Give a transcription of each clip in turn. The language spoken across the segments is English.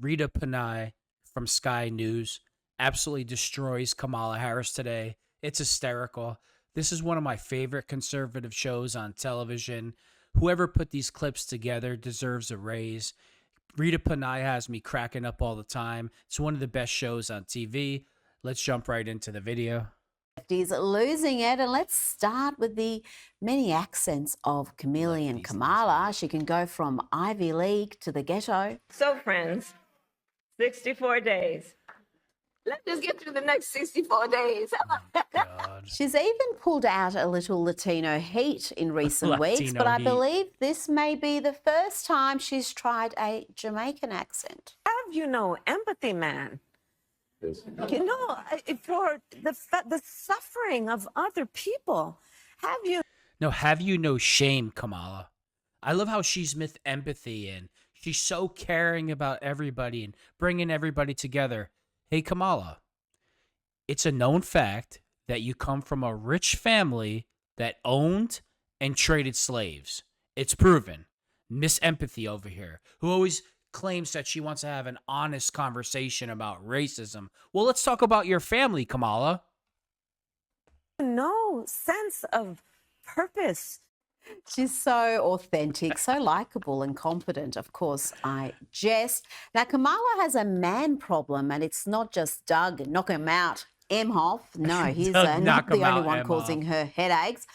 Rita Panay from Sky News absolutely destroys Kamala Harris today. It's hysterical. This is one of my favorite conservative shows on television. Whoever put these clips together deserves a raise. Rita Panay has me cracking up all the time. It's one of the best shows on TV. Let's jump right into the video. He's losing it, and let's start with the many accents of Chameleon Kamala. She can go from Ivy League to the ghetto. So, friends, 64 days. Let's just get through the next 64 days. God. She's even pulled out a little Latino heat in recent weeks, Latino but I heat. believe this may be the first time she's tried a Jamaican accent. Have you no empathy, man? Yes. You know, for the suffering of other people. Have you? No, have you no shame, Kamala? I love how she's with empathy and she's so caring about everybody and bringing everybody together. Hey, Kamala, it's a known fact that you come from a rich family that owned and traded slaves. It's proven. Miss Empathy over here, who always claims that she wants to have an honest conversation about racism. Well, let's talk about your family, Kamala. No sense of purpose. She's so authentic, so likable and confident. Of course, I jest. Now, Kamala has a man problem, and it's not just Doug knock him out, Emhoff. No, he's Doug not knock the him only out, one Emhoff. causing her headaches.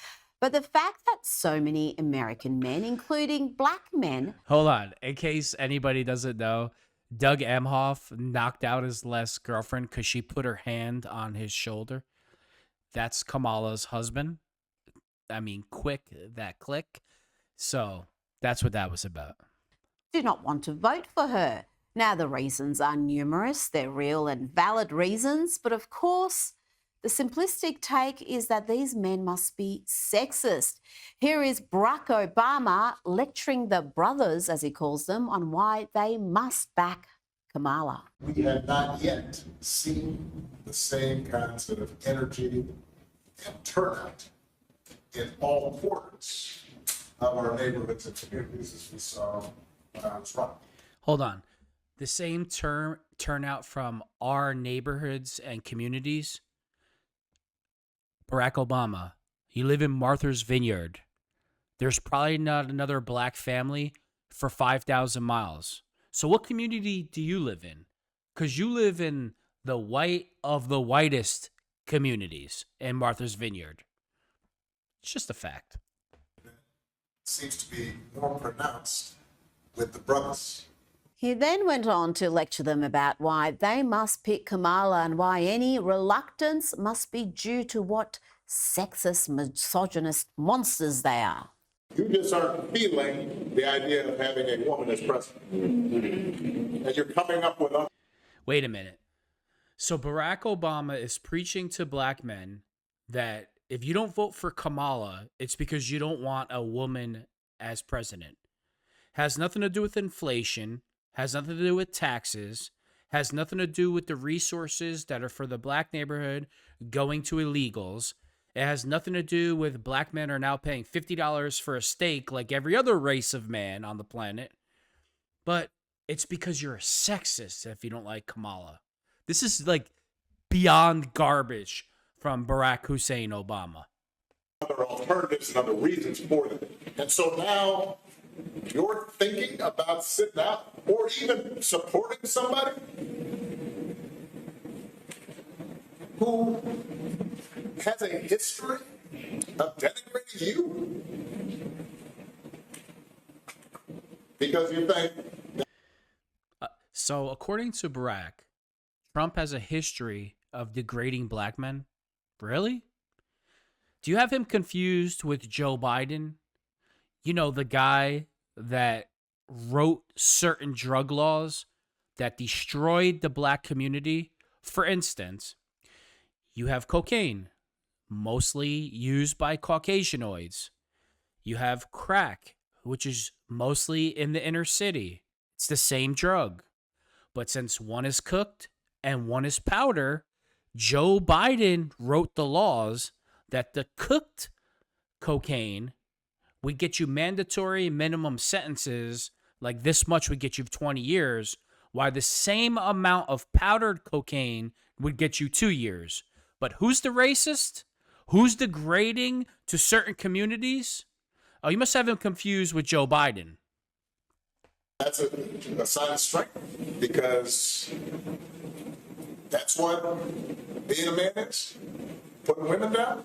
But the fact that so many American men, including black men, Hold on. In case anybody doesn't know, Doug Emhoff knocked out his last girlfriend because she put her hand on his shoulder. That's Kamala's husband. I mean, quick, that click. So that's what that was about. do not want to vote for her. Now, the reasons are numerous. They're real and valid reasons. But of course, the simplistic take is that these men must be sexist. Here is Barack Obama lecturing the brothers, as he calls them, on why they must back Kamala. We have not yet seen the same kinds of energy and turnout in all quarters of our neighborhoods and communities as we saw when I was running. Hold on. The same turnout from our neighborhoods and communities. Barack Obama, you live in Martha's Vineyard. There's probably not another black family for 5,000 miles. So what community do you live in? Because you live in the white of the whitest communities in Martha's Vineyard. It's just a fact. It seems to be more pronounced with the brothers. He then went on to lecture them about why they must pick Kamala and why any reluctance must be due to what sexist, misogynist monsters they are. You just aren't feeling the idea of having a woman as president. And you're coming up with other. Wait a minute. So Barack Obama is preaching to black men that if you don't vote for Kamala, it's because you don't want a woman as president. Has nothing to do with inflation, has nothing to do with taxes, has nothing to do with the resources that are for the black neighborhood going to illegals. It has nothing to do with black men are now paying $50 for a steak like every other race of man on the planet. But it's because you're a sexist if you don't like Kamala. This is like beyond garbage from Barack Hussein Obama. Other alternatives and other reasons for them. And so now you're thinking about sitting out or even supporting somebody who has a history of denigrating you because you think. So according to Barack, Trump has a history of degrading black men. Really? Do you have him confused with Joe Biden? You know, the guy that wrote certain drug laws that destroyed the black community. For instance, you have cocaine, mostly used by Caucasianoids. You have crack, which is mostly in the inner city. It's the same drug. But since one is cooked and one is powder, Joe Biden wrote the laws that the cooked cocaine would get you mandatory minimum sentences, like this much would get you 20 years, why the same amount of powdered cocaine would get you 2 years. But who's the racist? Who's degrading to certain communities? Oh, you must have him confused with Joe Biden. That's a sign of strength, because that's what being a man is. Putting women down.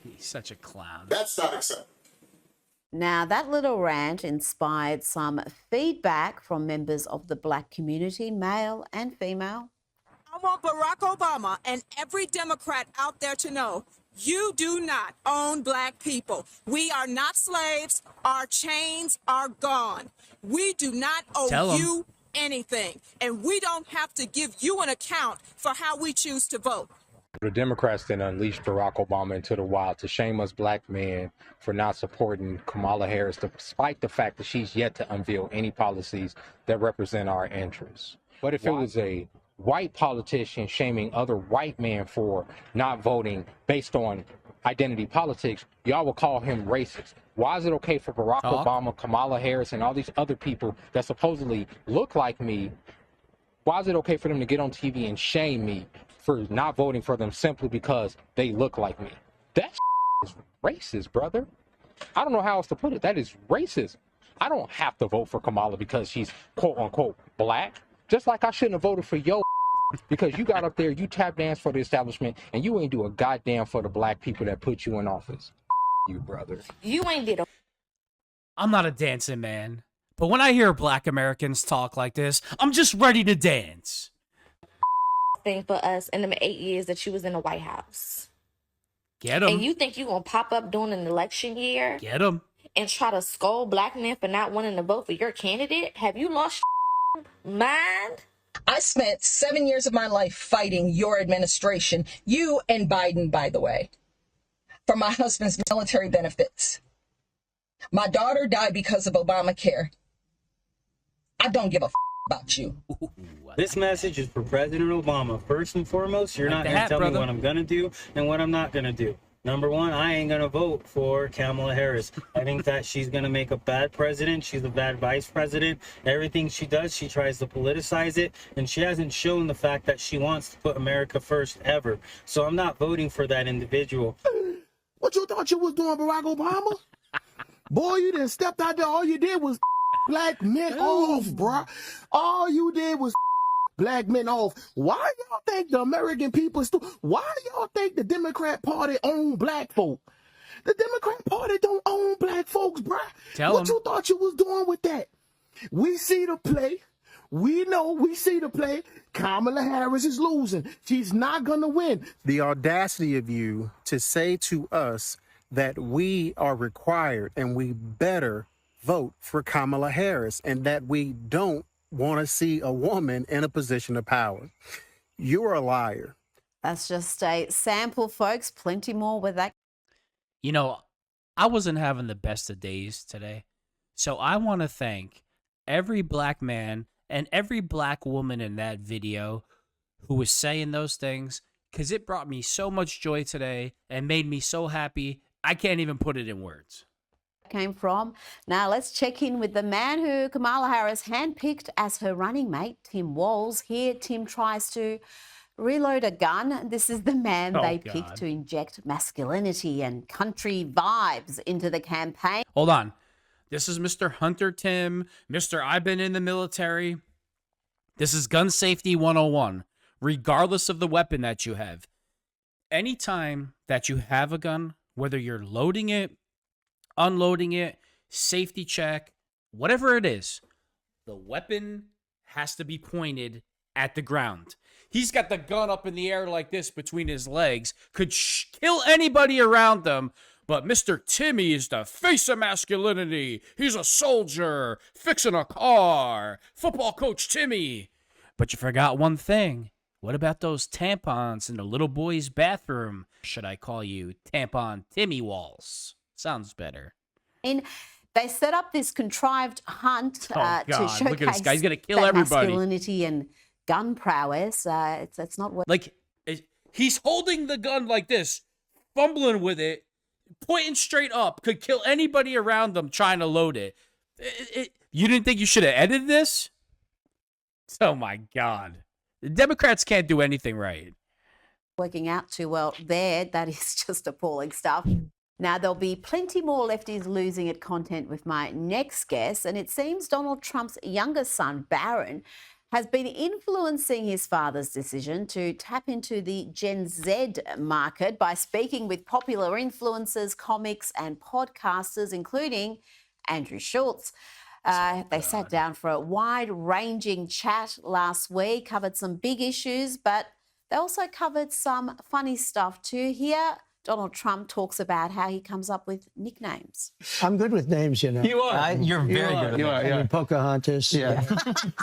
He's such a clown. That's not acceptable. Now, that little rant inspired some feedback from members of the black community, male and female. I want Barack Obama and every Democrat out there to know you do not own black people. We are not slaves. Our chains are gone. We do not owe you anything. And we don't have to give you an account for how we choose to vote. The Democrats then unleashed Barack Obama into the wild to shame us black men for not supporting Kamala Harris, despite the fact that she's yet to unveil any policies that represent our interests. But if it was a white politician shaming other white men for not voting based on identity politics, y'all will call him racist. Why is it okay for Barack Obama, Kamala Harris, and all these other people that supposedly look like me? Why is it okay for them to get on TV and shame me for not voting for them simply because they look like me? That is racist, brother. I don't know how else to put it. That is racist. I don't have to vote for Kamala because she's quote unquote black. Just like I shouldn't have voted for yo because you got up there, you tap dance for the establishment, and you ain't do a goddamn for the black people that put you in office. You, brother. You ain't did a I'm not a dancing man, but when I hear black Americans talk like this, I'm just ready to dance. thing for us in the 8 years that you was in the White House. Get him. And you think you gonna pop up during an election year Get him. and try to scold black men for not wanting to vote for your candidate? Have you lost your mind? I spent 7 years of my life fighting your administration, you and Biden, by the way, for my husband's military benefits. My daughter died because of Obamacare. I don't give a about you. This message is for President Obama. First and foremost, you're not going to tell me what I'm going to do and what I'm not going to do. Number one, I ain't going to vote for Kamala Harris. I think that she's going to make a bad president. She's a bad vice president. Everything she does, she tries to politicize it. And she hasn't shown the fact that she wants to put America first ever. So I'm not voting for that individual. What you thought you was doing, Barack Obama? Boy, you didn't step out there. All you did was black men off, bruh. All you did was black men off. Why y'all think the American people why y'all think the Democrat Party own black folk? The Democrat Party don't own black folks, bruh. What you thought you was doing with that? We see the play. We know, we see the play. Kamala Harris is losing. She's not gonna win. The audacity of you to say to us that we are required and we better vote for Kamala Harris and that we don't want to see a woman in a position of power. You're a liar. That's just a sample, folks. Plenty more with that. You know, I wasn't having the best of days today. So I want to thank every black man and every black woman in that video who was saying those things, because it brought me so much joy today and made me so happy. I can't even put it in words. Came from. Now let's check in with the man who Kamala Harris handpicked as her running mate, Tim Walz. Here, Tim tries to reload a gun. This is the man they picked to inject masculinity and country vibes into the campaign. Hold on. This is Mr. Hunter Tim, Mr. I've been in the military. This is gun safety 101, regardless of the weapon that you have. Anytime that you have a gun, whether you're loading it, unloading it, safety check, whatever it is, the weapon has to be pointed at the ground. He's got the gun up in the air like this between his legs, could kill anybody around them, but Mr. Timmy is the face of masculinity. He's a soldier, fixing a car, football coach Timmy. But you forgot one thing. What about those tampons in the little boy's bathroom? Should I call you Tampon Timmy Walz? Sounds better. And they set up this contrived hunt to showcase look at this guy. He's gonna kill everybody. Masculinity and gun prowess. It's not what. Like, he's holding the gun like this, fumbling with it, pointing straight up, could kill anybody around them trying to load it. You didn't think you should have edited this? Oh my God. The Democrats can't do anything right. Working out too well there. That is just appalling stuff. Now, there'll be plenty more lefties losing at content with my next guest. And it seems Donald Trump's youngest son, Barron, has been influencing his father's decision to tap into the Gen Z market by speaking with popular influencers, comics, and podcasters, including Andrew Schultz. They sat down for a wide-ranging chat last week, covered some big issues, but they also covered some funny stuff too. Here, Donald Trump talks about how he comes up with nicknames. I'm good with names, you know. You are. You're very good. You are. Yeah. Pocahontas. Yeah.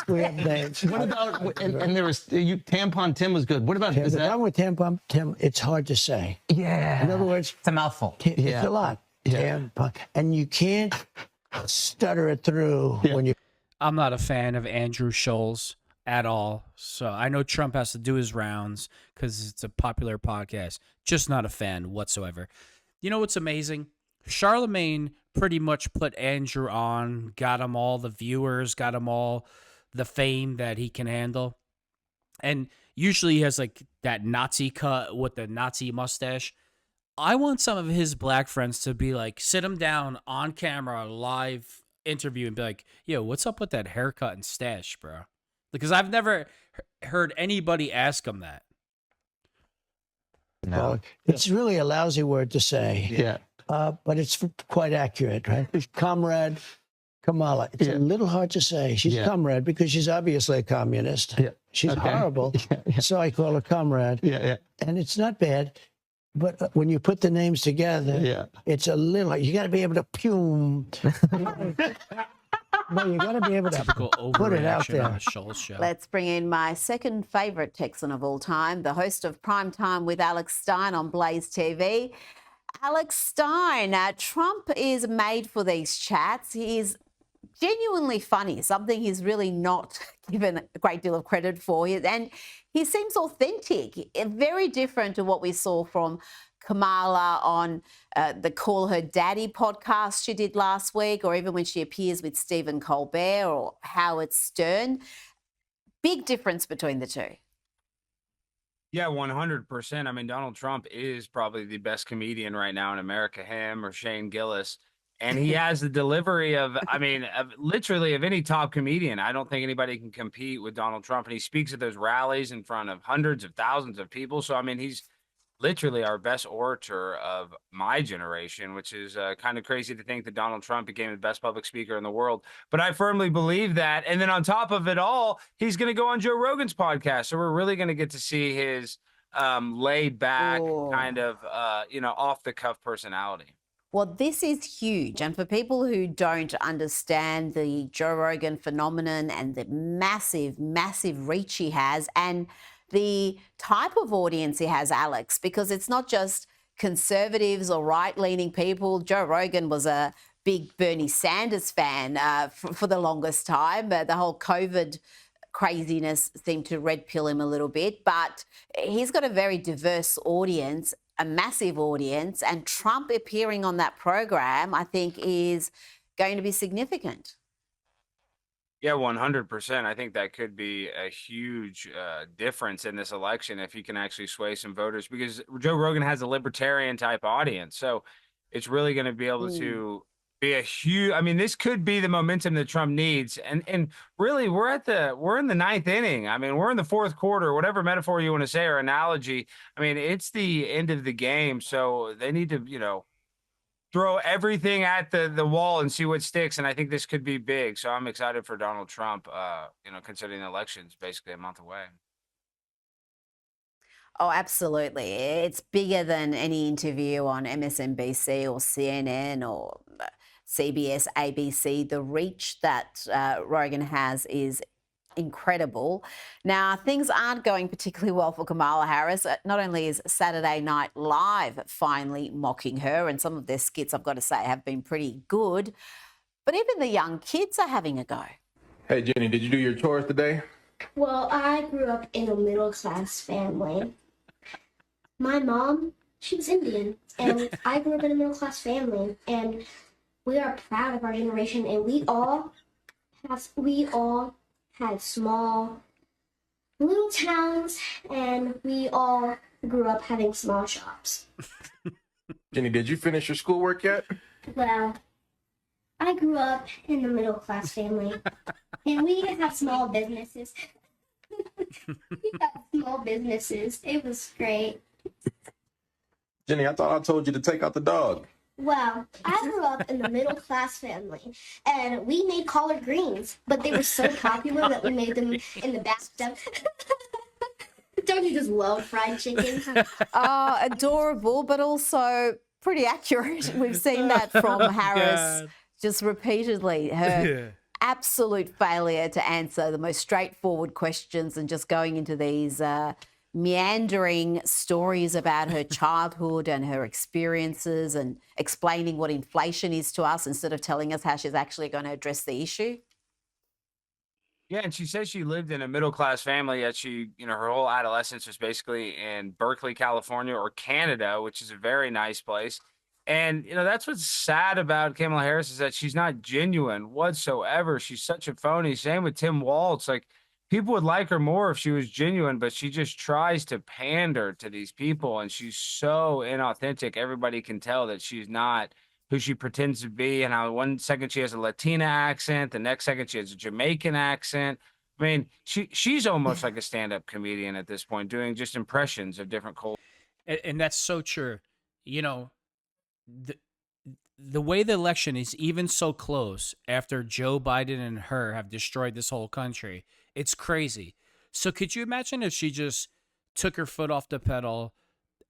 We have names. What about, and there was, Tampon Tim was good. What about, the problem with Tampon Tim, it's hard to say. Yeah. In other words, it's a mouthful. It's a lot. Yeah. Tampon. And you can't stutter it through when you... I'm not a fan of Andrew Schultz at all. So I know Trump has to do his rounds because it's a popular podcast. Just not a fan whatsoever. You know what's amazing? Charlemagne pretty much put Andrew on, got him all the viewers, got him all the fame that he can handle. And usually he has like that Nazi cut with the Nazi mustache. I want some of his black friends to be like, sit him down on camera, live interview, and be like, yo, what's up with that haircut and stash, bro? Because I've never heard anybody ask him that. No. Well, it's really a lousy word to say. Yeah. But it's quite accurate, right? Comrade Kamala. It's a little hard to say. She's comrade because she's obviously a communist. Yeah. She's horrible. So I call her comrade. Yeah. And it's not bad. But when you put the names together, it's a little, you got to be able to no, you got to be able to put it out there. Let's bring in my second favourite Texan of all time, the host of Prime Time with Alex Stein on Blaze TV. Alex Stein, Trump is made for these chats. He's genuinely funny, something he's really not given a great deal of credit for. And he seems authentic, very different to what we saw from Kamala on the Call Her Daddy podcast she did last week, or even when she appears with Stephen Colbert or Howard Stern. Big difference between the two. Yeah, 100%. I mean, Donald Trump is probably the best comedian right now in America, him or Shane Gillis. And he has the delivery of, I mean, literally of any top comedian. I don't think anybody can compete with Donald Trump. And he speaks at those rallies in front of hundreds of thousands of people. So, I mean, he's literally our best orator of my generation, which is kind of crazy to think that Donald Trump became the best public speaker in the world. But I firmly believe that. And then on top of it all, he's going to go on Joe Rogan's podcast. So we're really going to get to see his laid back kind of, off the cuff personality. Well, this is huge. And for people who don't understand the Joe Rogan phenomenon and the massive, massive reach he has and the type of audience he has, Alex, because it's not just conservatives or right-leaning people. Joe Rogan was a big Bernie Sanders fan for the longest time. The whole COVID craziness seemed to red pill him a little bit, but he's got a very diverse audience, a massive audience, and Trump appearing on that program, I think, is going to be significant. Yeah, 100%. I think that could be a huge difference in this election if he can actually sway some voters, because Joe Rogan has a libertarian type audience. So it's really going to be able to be a huge, I mean, this could be the momentum that Trump needs. And really, we're in the ninth inning. I mean, we're in the fourth quarter, whatever metaphor you want to say or analogy. I mean, it's the end of the game. So they need to, throw everything at the wall and see what sticks. And I think this could be big. So I'm excited for Donald Trump, considering the election's basically a month away. Oh, absolutely. It's bigger than any interview on MSNBC or CNN or CBS, ABC. The reach that Rogan has is incredible. Now, things aren't going particularly well for Kamala Harris. Not only is Saturday Night Live finally mocking her, and some of their skits, I've got to say, have been pretty good, but even the young kids are having a go. Hey, Jenny, did you do your chores today? Well, I grew up in a middle-class family. My mom, she was Indian, and I grew up in a middle-class family, and we are proud of our generation, and we all had small little towns, and we all grew up having small shops. Jenny, did you finish your schoolwork yet? Well, I grew up in a middle-class family, and we have small businesses. We have small businesses. It was great. Jenny, I thought I told you to take out the dog. Well, I grew up in the middle-class family, and we made collard greens, but they were so popular that we made them in the bathtub. Don't you just love fried chicken? Adorable, but also pretty accurate. We've seen that from Harris just repeatedly. Her absolute failure to answer the most straightforward questions and just going into these meandering stories about her childhood and her experiences and explaining what inflation is to us instead of telling us how she's actually going to address the issue. Yeah, and she says she lived in a middle class family, yet she, her whole adolescence was basically in Berkeley, California, or Canada, which is a very nice place. And that's what's sad about Kamala Harris is that she's not genuine whatsoever. She's such a phony. Same with Tim Walz. Like, people would like her more if she was genuine, but she just tries to pander to these people, and she's so inauthentic. Everybody can tell that she's not who she pretends to be, and how 1 second she has a Latina accent, the next second she has a Jamaican accent. I mean, she's almost like a stand-up comedian at this point, doing just impressions of different cultures. And that's so true. The way the election is even so close after Joe Biden and her have destroyed this whole country, it's crazy. So could you imagine if she just took her foot off the pedal,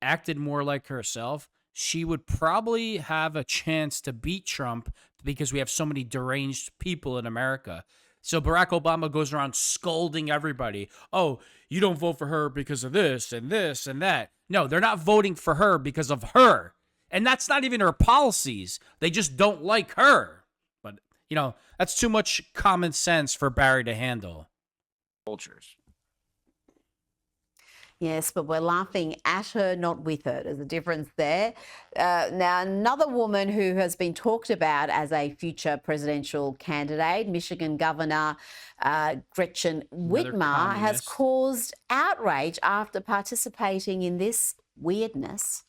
acted more like herself? She would probably have a chance to beat Trump because we have so many deranged people in America. So Barack Obama goes around scolding everybody. Oh, you don't vote for her because of this and this and that. No, they're not voting for her because of her. And that's not even her policies. They just don't like her. But, that's too much common sense for Barry to handle. Cultures. Yes, but we're laughing at her, not with her. There's a difference there. Now, another woman who has been talked about as a future presidential candidate, Michigan Governor Gretchen Whitmer, has caused outrage after participating in this weirdness.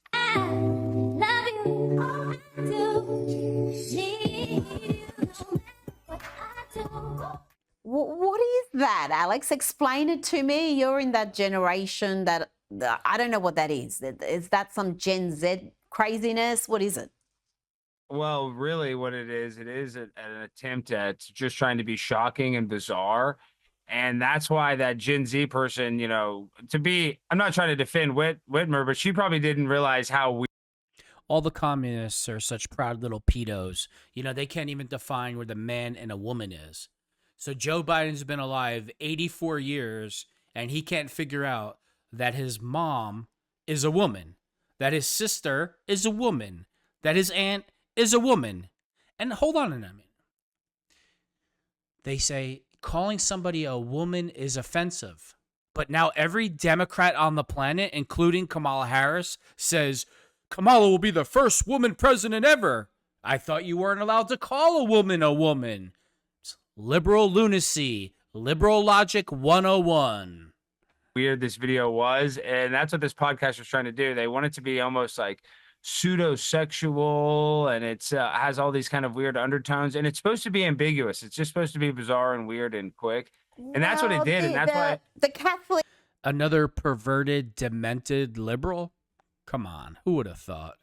What is that, Alex? Explain it to me. You're in that generation that I don't know what that is. Is that some Gen Z craziness? What is it? Well, really what it is an attempt at just trying to be shocking and bizarre. And that's why that Gen Z person, I'm not trying to defend Whitmer, but she probably didn't realize how all the communists are such proud little pedos. They can't even define where the man and a woman is. So Joe Biden's been alive 84 years, and he can't figure out that his mom is a woman, that his sister is a woman, that his aunt is a woman. And hold on a minute. They say calling somebody a woman is offensive. But now every Democrat on the planet, including Kamala Harris, says Kamala will be the first woman president ever. I thought you weren't allowed to call a woman a woman. Liberal lunacy, liberal logic 101. Weird this video was, and that's what this podcast was trying to do. They want it to be almost like pseudo-sexual, and it's has all these kind of weird undertones, and it's supposed to be ambiguous. It's just supposed to be bizarre and weird and quick, and that's what it did, and that's why the Catholic. Another perverted, demented liberal. Come on, who would have thought?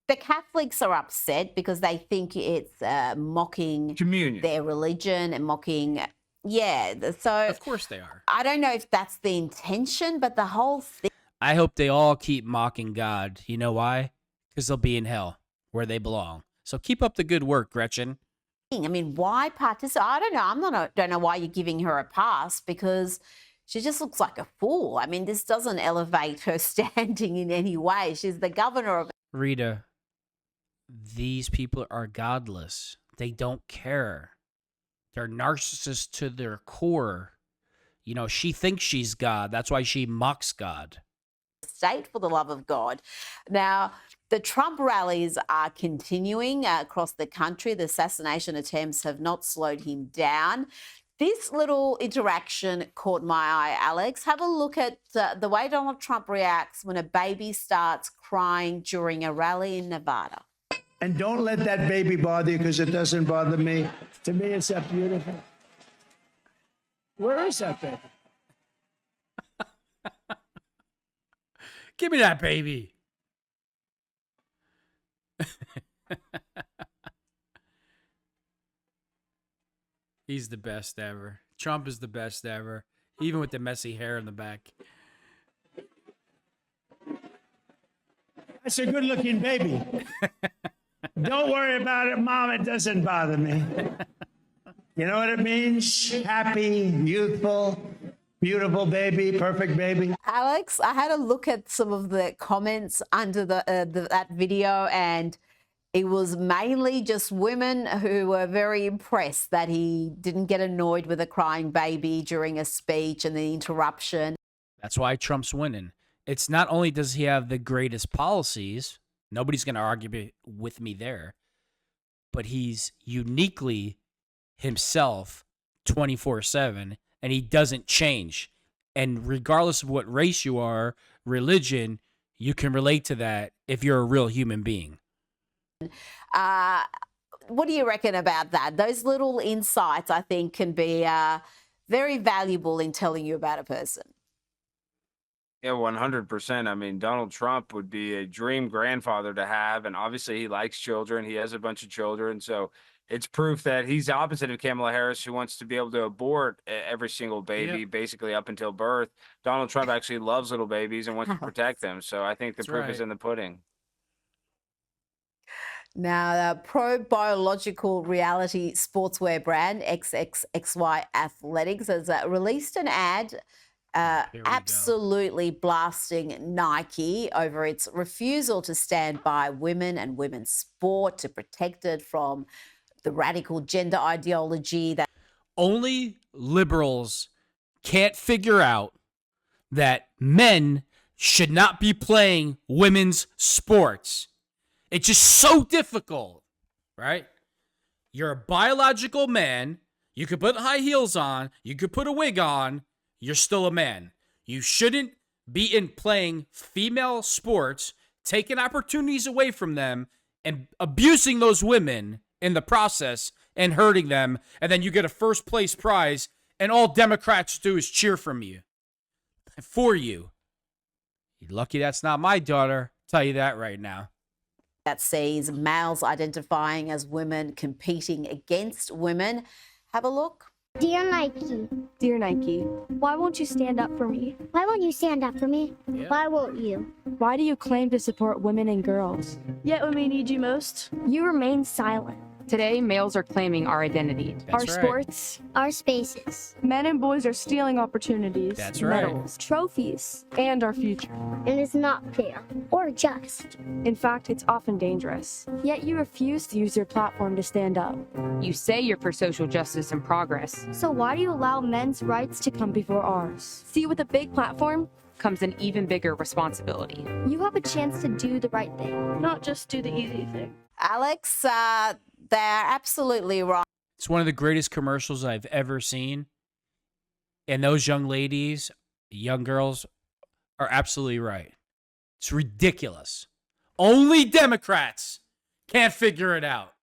The Catholics are upset because they think it's mocking communion, their religion, and mocking. Yeah, so of course they are. I don't know if that's the intention, but the whole thing. I hope they all keep mocking God. You know why? Because they'll be in hell where they belong. So keep up the good work, Gretchen. I mean, why participate? I don't know. Don't know why you're giving her a pass, because she just looks like a fool. I mean, this doesn't elevate her standing in any way. She's the governor of. Rita, these people are godless. They don't care. They're narcissists to their core. She thinks she's God. That's why she mocks God. State, for the love of God. Now, the Trump rallies are continuing across the country. The assassination attempts have not slowed him down. This little interaction caught my eye, Alex. Have a look at the way Donald Trump reacts when a baby starts crying during a rally in Nevada. And don't let that baby bother you because it doesn't bother me. To me, it's that beautiful. Where is that baby? Give me that baby. He's the best ever. Trump is the best ever, even with the messy hair in the back. That's a good-looking baby. Don't worry about it, Mom. It doesn't bother me. You know what it means? Happy, youthful, beautiful baby, perfect baby. Alex, I had a look at some of the comments under that video, and it was mainly just women who were very impressed that he didn't get annoyed with a crying baby during a speech and the interruption. That's why Trump's winning. It's not only does he have the greatest policies, nobody's going to argue with me there, but he's uniquely himself 24/7, and he doesn't change. And regardless of what race you are, religion, you can relate to that if you're a real human being. What do you reckon about that? Those little insights, I think, can be very valuable in telling you about a person. Yeah, 100%. I mean, Donald Trump would be a dream grandfather to have. And obviously, he likes children. He has a bunch of children. So it's proof that he's the opposite of Kamala Harris, who wants to be able to abort every single baby, basically up until birth. Donald Trump actually loves little babies and wants to protect them. So I think the proof is in the pudding. Now, the pro-biological reality sportswear brand XXXY Athletics has released an ad absolutely blasting Nike over its refusal to stand by women and women's sport, to protect it from the radical gender ideology that only liberals can't figure out that men should not be playing women's sports. It's just so difficult, right? You're a biological man. You could put high heels on. You could put a wig on. You're still a man. You shouldn't be in playing female sports, taking opportunities away from them, and abusing those women in the process and hurting them. And then you get a first place prize, and all Democrats do is cheer from you, for you. You're lucky that's not my daughter. I'll tell you that right now. That sees males identifying as women competing against women. Have a look. Dear Nike. Dear Nike, why won't you stand up for me? Why won't you stand up for me? Yeah. Why won't you? Why do you claim to support women and girls? Yet when we need you most, you remain silent. Today, males are claiming our identity. Our sports. Our spaces. Men and boys are stealing opportunities. That's right. Medals, trophies, and our future. And it's not fair or just. In fact, it's often dangerous. Yet you refuse to use your platform to stand up. You say you're for social justice and progress. So why do you allow men's rights to come before ours? See, with a big platform comes an even bigger responsibility. You have a chance to do the right thing, not just do the easy thing. Alex, they're absolutely right. It's one of the greatest commercials I've ever seen. And those young ladies, young girls, are absolutely right. It's ridiculous. Only Democrats can't figure it out.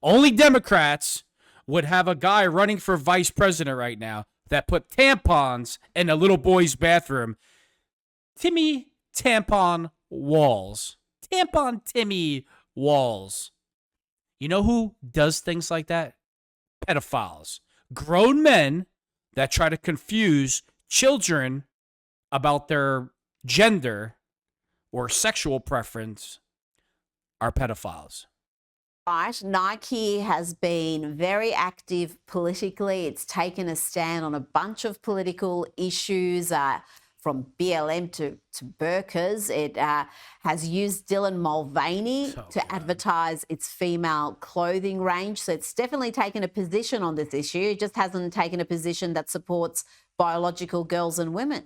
Only Democrats would have a guy running for vice president right now that put tampons in a little boy's bathroom. Timmy Tampon Walls. Tampon Timmy Walls. You know who does things like that? Pedophiles. Grown men that try to confuse children about their gender or sexual preference are pedophiles. Right. Nike has been very active politically. It's taken a stand on a bunch of political issues, from BLM to burqas. It has used Dylan Mulvaney to advertise its female clothing range. So it's definitely taken a position on this issue. It just hasn't taken a position that supports biological girls and women.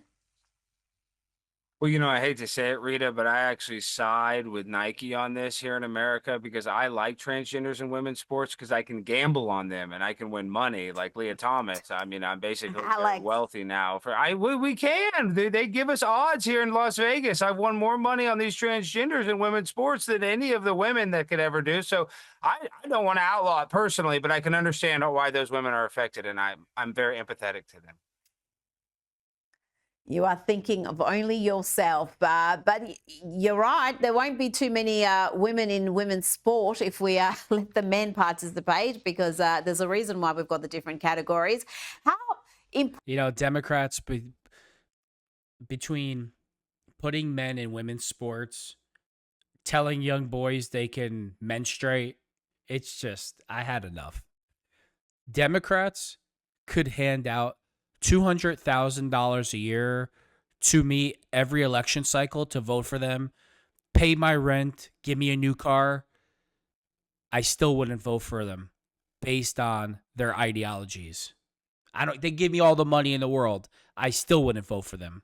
Well, I hate to say it, Rita, but I actually side with Nike on this here in America because I like transgenders in women's sports because I can gamble on them and I can win money like Leah Thomas. I mean, I'm basically very Alex. wealthy now. We can. They give us odds here in Las Vegas. I've won more money on these transgenders in women's sports than any of the women that could ever do. So I don't want to outlaw it personally, but I can understand why those women are affected, and I'm very empathetic to them. You are thinking of only yourself, but you're right. There won't be too many women in women's sport if we let the men participate, because there's a reason why we've got the different categories. How Democrats between putting men in women's sports, telling young boys they can menstruate, it's just, I had enough. Democrats could hand out $200,000 a year to me every election cycle to vote for them, pay my rent, give me a new car. I still wouldn't vote for them based on their ideologies. They give me all the money in the world. I still wouldn't vote for them.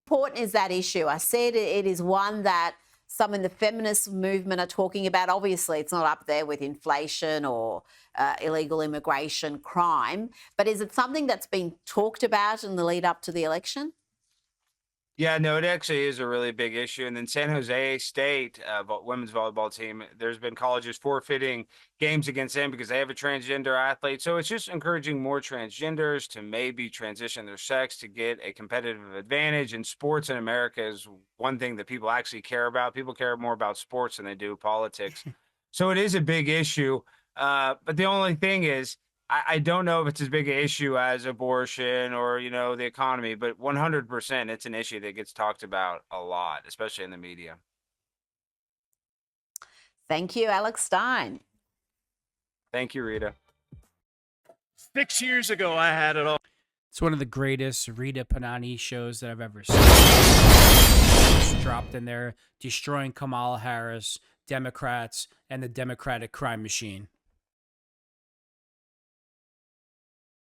important is that issue? I said it is one that some in the feminist movement are talking about. Obviously, it's not up there with inflation or illegal immigration, crime, but is it something that's been talked about in the lead up to the election? Yeah, no, it actually is a really big issue. And then San Jose State women's volleyball team, there's been colleges forfeiting games against them because they have a transgender athlete. So it's just encouraging more transgenders to maybe transition their sex to get a competitive advantage. And sports in America is one thing that people actually care about. People care more about sports than they do politics. So it is a big issue. But the only thing is, I don't know if it's as big an issue as abortion or, the economy, but 100% it's an issue that gets talked about a lot, especially in the media. Thank you, Alex Stein. Thank you, Rita. 6 years ago, I had it all. It's one of the greatest Rita Panani shows that I've ever seen. Just dropped in there, destroying Kamala Harris, Democrats, and the Democratic crime machine.